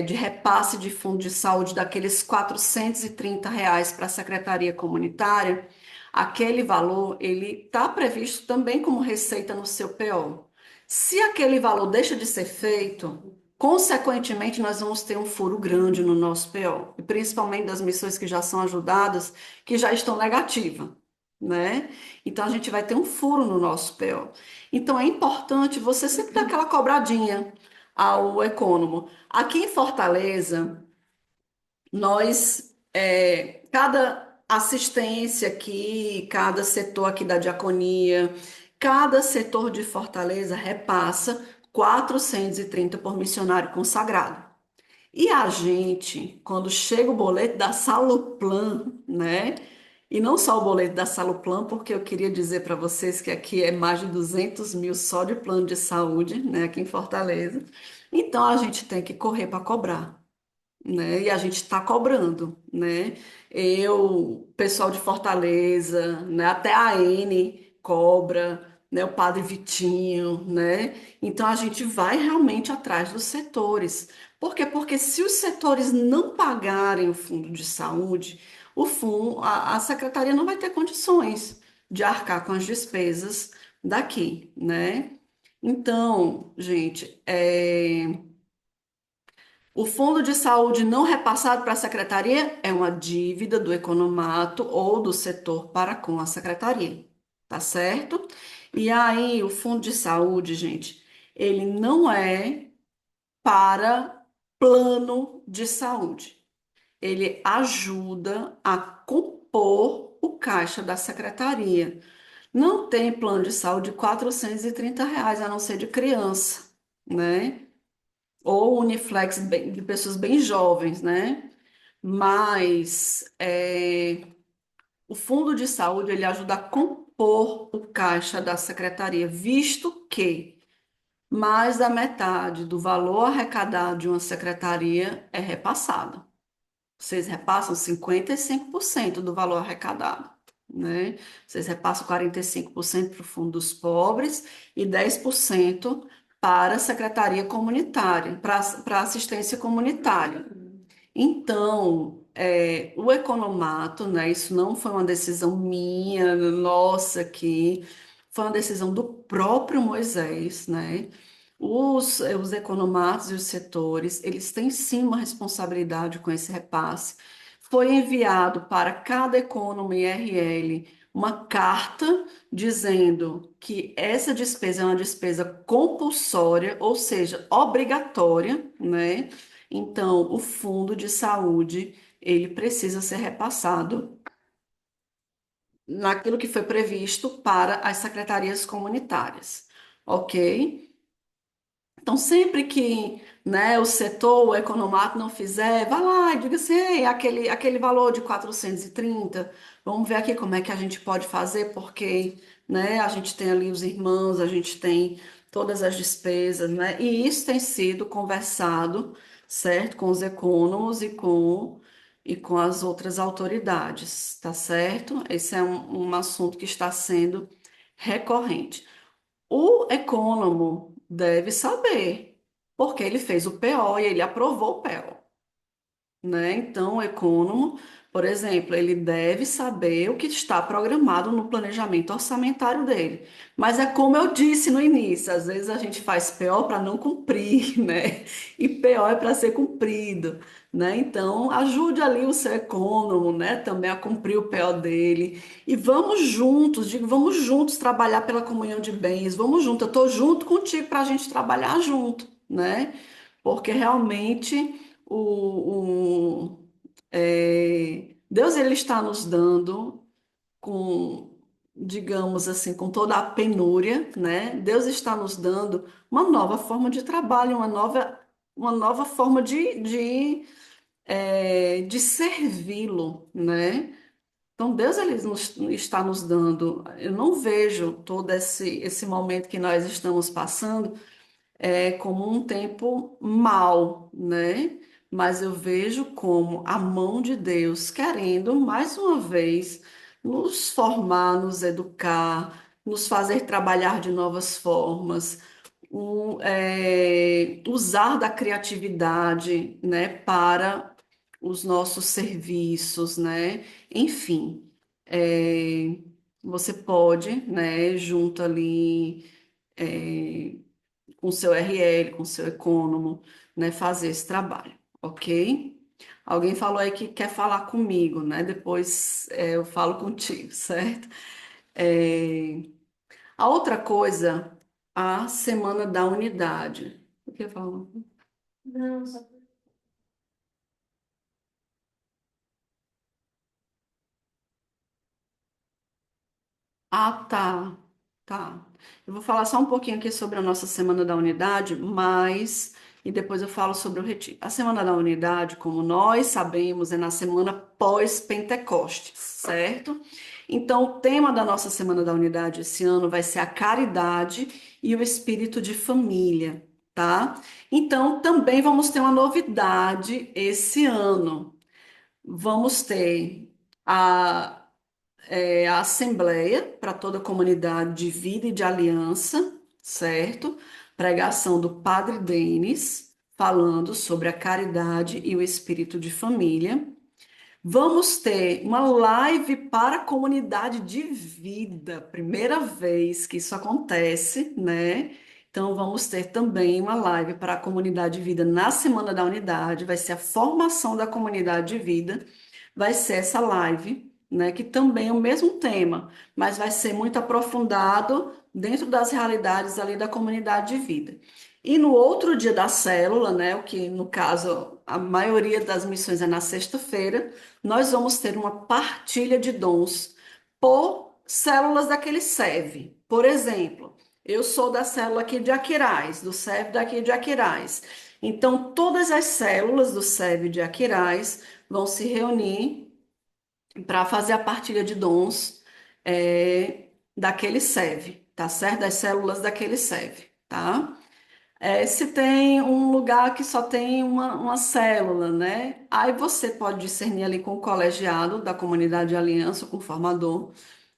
repasse de fundo de saúde daqueles R$ 430 para a secretaria comunitária, aquele valor ele está previsto também como receita no seu PO. Se aquele valor deixa de ser feito, consequentemente nós vamos ter um furo grande no nosso PO, e principalmente das missões que já são ajudadas, que já estão negativas, né? Então a gente vai ter um furo no nosso PO. Então é importante você sempre dar aquela cobradinha ao econômico. Aqui em Fortaleza, cada assistência aqui, cada setor aqui da diaconia, cada setor de Fortaleza repassa 430 por missionário consagrado. E a gente, quando chega o boleto da Saluplan, né? E não só o boleto da Saluplan, porque eu queria dizer para vocês que aqui é mais de 200 mil só de plano de saúde, né? Aqui em Fortaleza. Então a gente tem que correr para cobrar, né? E a gente está cobrando, né? Eu, pessoal de Fortaleza, né? Até a N cobra, né? O Padre Vitinho, né? Então a gente vai realmente atrás dos setores. Por quê? Porque se os setores não pagarem o fundo de saúde, a secretaria não vai ter condições de arcar com as despesas daqui, né? Então, gente, o fundo de saúde não repassado para a secretaria é uma dívida do economato ou do setor para com a secretaria, tá certo? E aí, o fundo de saúde, gente, ele não é para plano de saúde. Ele ajuda a compor o caixa da secretaria. Não tem plano de saúde de R$ 430, a não ser de criança, né? Ou Uniflex de pessoas bem jovens, né? Mas o fundo de saúde ele ajuda a compor o caixa da secretaria, visto que mais da metade do valor arrecadado de uma secretaria é repassado. Vocês repassam 55% do valor arrecadado, né? Vocês repassam 45% para o Fundo dos Pobres e 10% para a Secretaria Comunitária, para a assistência comunitária. Então, o economato, né, isso não foi uma decisão minha, nossa, aqui, foi uma decisão do próprio Moisés, né? Os economatos e os setores, eles têm sim uma responsabilidade com esse repasse. Foi enviado para cada econômico IRL uma carta dizendo que essa despesa é uma despesa compulsória, ou seja, obrigatória, né? Então, o fundo de saúde, ele precisa ser repassado naquilo que foi previsto para as secretarias comunitárias, ok? Então, sempre que, né, o setor, o economato não fizer, vá lá e diga assim, "Ei, aquele valor de 430, vamos ver aqui como é que a gente pode fazer, porque, né, a gente tem ali os irmãos, a gente tem todas as despesas, né? E isso tem sido conversado, certo, com os econômicos e com as outras autoridades, tá certo? Esse é um assunto que está sendo recorrente. O econômico deve saber, porque ele fez o PO e ele aprovou o PO. né? Então, o econômico, por exemplo, ele deve saber o que está programado no planejamento orçamentário dele. Mas é como eu disse no início, às vezes a gente faz PO para não cumprir, né? E PO é para ser cumprido, né? Então, ajude ali o seu econômico, né? Também a cumprir o PO dele. E vamos juntos, digo, vamos juntos trabalhar pela comunhão de bens, vamos juntos, eu estou junto contigo para a gente trabalhar junto, né? Porque realmente Deus ele está nos dando com, digamos assim, com toda a penúria, né? Deus está nos dando uma nova forma de trabalho, uma nova forma de servi-lo, né? Então Deus ele está nos dando. Eu não vejo todo esse momento que nós estamos passando como um tempo mau, né? Mas eu vejo como a mão de Deus querendo, mais uma vez, nos formar, nos educar, nos fazer trabalhar de novas formas, usar da criatividade, né, para os nossos serviços, né? Enfim, é, você pode, né, junto ali. é, com seu RL, com seu econômico, né, fazer esse trabalho, ok? Alguém falou aí que quer falar comigo, né? Depois eu falo contigo, certo? É, a outra coisa, a semana da unidade. O que eu falo? Não, só... Ah, tá. Tá. Eu vou falar só um pouquinho aqui sobre a nossa Semana da Unidade, mas e depois eu falo sobre o retiro. A Semana da Unidade, como nós sabemos, é na semana pós-Pentecostes, certo? Então, o tema da nossa Semana da Unidade esse ano vai ser a caridade e o espírito de família, tá? Então, também vamos ter uma novidade esse ano. Vamos ter a a assembleia para toda a comunidade de vida e de aliança, certo? Pregação do Padre Denis, falando sobre a caridade e o espírito de família. Vamos ter uma live para a comunidade de vida, primeira vez que isso acontece, né? Então, vamos ter também uma live para a comunidade de vida na Semana da Unidade, vai ser a formação da comunidade de vida, vai ser essa live, né? Que também é o mesmo tema, mas vai ser muito aprofundado dentro das realidades ali da comunidade de vida. E no outro dia da célula, né? O que no caso a maioria das missões é na sexta-feira, nós vamos ter uma partilha de dons por células daquele SEV. Por exemplo, eu sou da célula aqui de Aquiraz, do SEV daqui de Aquiraz. Então, todas as células do SEV de Aquiraz vão se reunir para fazer a partilha de dons daquele SEV, tá certo? Das células daquele SEV, tá? Se tem um lugar que só tem uma célula, né? Aí você pode discernir ali com o colegiado da comunidade de aliança, com o formador,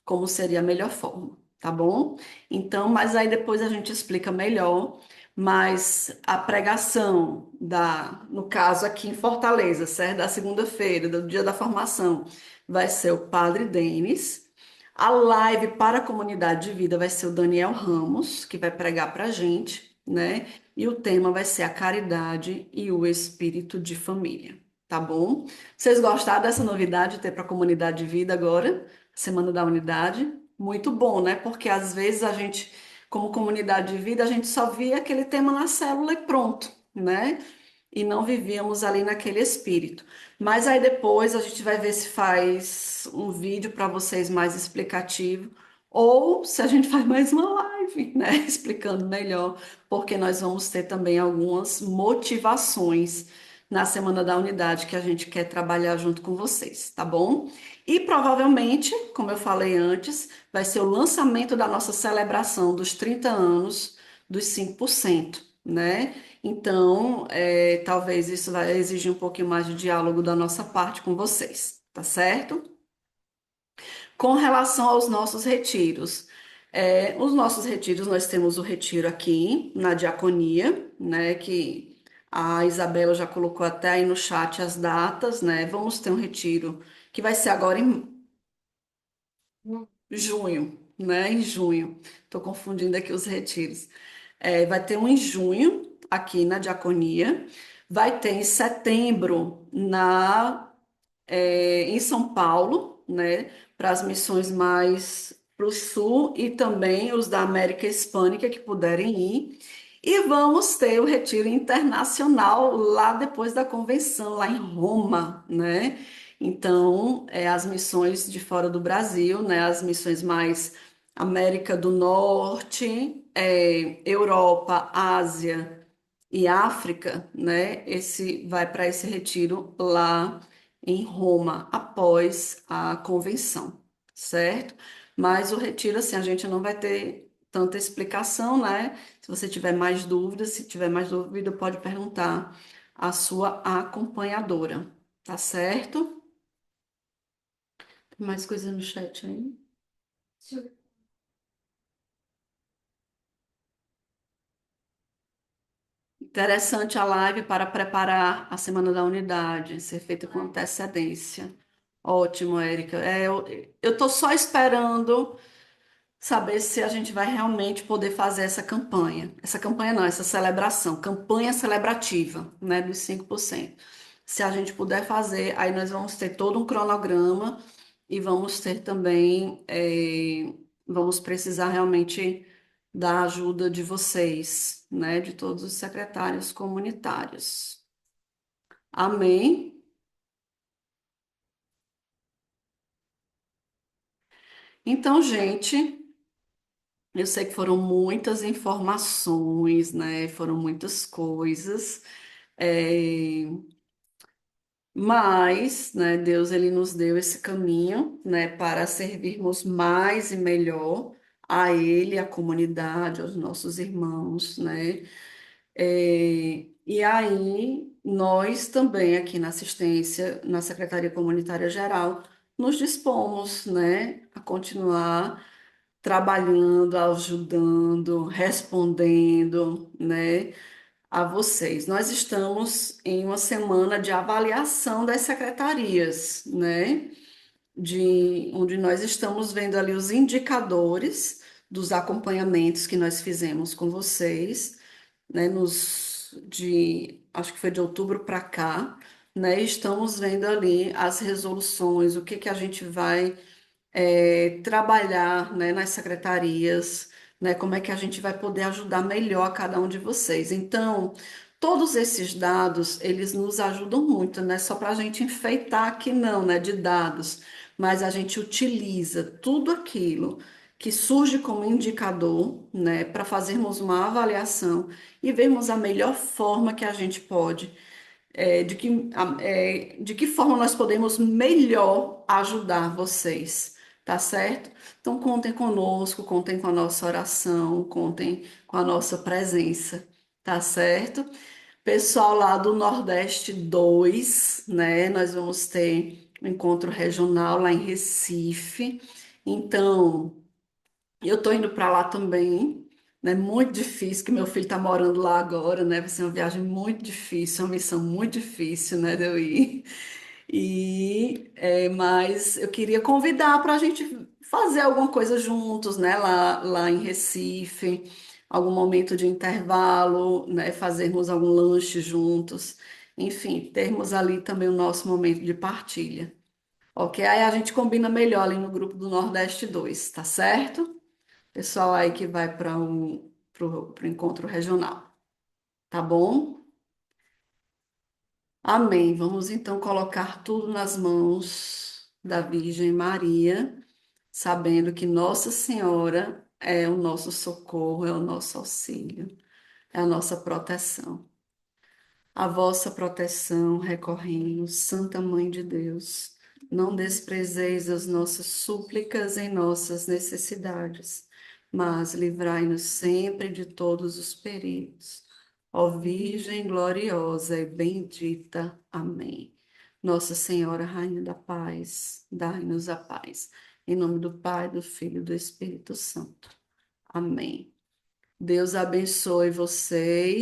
como seria a melhor forma, tá bom? Então, mas aí depois a gente explica melhor. Mas a pregação no caso aqui em Fortaleza, certo? Da segunda-feira, do dia da formação, vai ser o Padre Denis. A live para a comunidade de vida vai ser o Daniel Ramos, que vai pregar para a gente, né? E o tema vai ser a caridade e o espírito de família, tá bom? Vocês gostaram dessa novidade de ter para a comunidade de vida agora, Semana da Unidade? Muito bom, né? Porque às vezes a gente, como comunidade de vida, a gente só via aquele tema na célula e pronto, né? E não vivíamos ali naquele espírito. Mas aí depois a gente vai ver se faz um vídeo para vocês mais explicativo, ou se a gente faz mais uma live, né? Explicando melhor, porque nós vamos ter também algumas motivações na Semana da Unidade que a gente quer trabalhar junto com vocês, tá bom? E provavelmente, como eu falei antes, vai ser o lançamento da nossa celebração dos 30 anos dos 5%, né? Então, talvez isso vai exigir um pouquinho mais de diálogo da nossa parte com vocês, tá certo? Com relação aos nossos retiros, os nossos retiros, nós temos o retiro aqui na diaconia, né? Que A Isabela já colocou até aí no chat as datas, né? Vamos ter um retiro que vai ser agora em junho, né? Em junho. Estou confundindo aqui os retiros. Vai ter um em junho, aqui na Diaconia. Vai ter em setembro, em São Paulo, né? Para as missões mais para o sul e também os da América Hispânica que puderem ir. E vamos ter o retiro internacional lá depois da convenção, lá em Roma, né? Então, as missões de fora do Brasil, né? As missões mais América do Norte, Europa, Ásia e África, né? Esse vai para esse retiro lá em Roma após a convenção, certo? Mas o retiro, assim, a gente não vai ter tanta explicação, né? Se você tiver mais dúvidas, se tiver mais dúvida, pode perguntar à sua acompanhadora, tá certo? Tem mais coisa no chat aí? Interessante a live para preparar a Semana da Unidade, ser feita com antecedência. Ótimo, Érica. Eu estou só esperando saber se a gente vai realmente poder fazer essa campanha. Essa campanha não, essa celebração, campanha celebrativa, né, dos 5%. Se a gente puder fazer, aí nós vamos ter todo um cronograma e vamos ter também, vamos precisar realmente da ajuda de vocês, né, de todos os secretários comunitários. Amém? Então, gente, eu sei que foram muitas informações, né? Foram muitas coisas, é, mas, né, Deus ele nos deu esse caminho, né, para servirmos mais e melhor a Ele, à comunidade, aos nossos irmãos, né? E aí, nós também aqui na assistência, na Secretaria Comunitária Geral, nos dispomos, né, a continuar trabalhando, ajudando, respondendo, né, a vocês. Nós estamos em uma semana de avaliação das secretarias, né, onde nós estamos vendo ali os indicadores dos acompanhamentos que nós fizemos com vocês, né, acho que foi de outubro para cá, né, estamos vendo ali as resoluções, o que que a gente vai trabalhar, né, nas secretarias, né, como é que a gente vai poder ajudar melhor a cada um de vocês. Então, todos esses dados, eles nos ajudam muito, né, só para a gente enfeitar aqui não, né, de dados, mas a gente utiliza tudo aquilo que surge como indicador, né, para fazermos uma avaliação e vermos a melhor forma que a gente pode de que forma nós podemos melhor ajudar vocês, tá certo? Então, contem conosco, contem com a nossa oração, contem com a nossa presença, tá certo? Pessoal lá do Nordeste 2, né? Nós vamos ter um encontro regional lá em Recife. Então, eu tô indo para lá também, né? Muito difícil, que meu filho tá morando lá agora, né? Vai ser uma viagem muito difícil, uma missão muito difícil, né, de eu ir. Mas eu queria convidar para a gente fazer alguma coisa juntos, né? Lá em Recife, algum momento de intervalo, né? Fazermos algum lanche juntos. Enfim, termos ali também o nosso momento de partilha. Ok? Aí a gente combina melhor ali no grupo do Nordeste 2, tá certo? Pessoal aí que vai para pro encontro regional, tá bom? Amém. Vamos então colocar tudo nas mãos da Virgem Maria, sabendo que Nossa Senhora é o nosso socorro, é o nosso auxílio, é a nossa proteção. A vossa proteção recorremos, Santa Mãe de Deus. Não desprezeis as nossas súplicas em nossas necessidades, mas livrai-nos sempre de todos os perigos. Ó Virgem gloriosa e bendita. Amém. Nossa Senhora, Rainha da Paz, dai-nos a paz. Em nome do Pai, do Filho e do Espírito Santo. Amém. Deus abençoe vocês.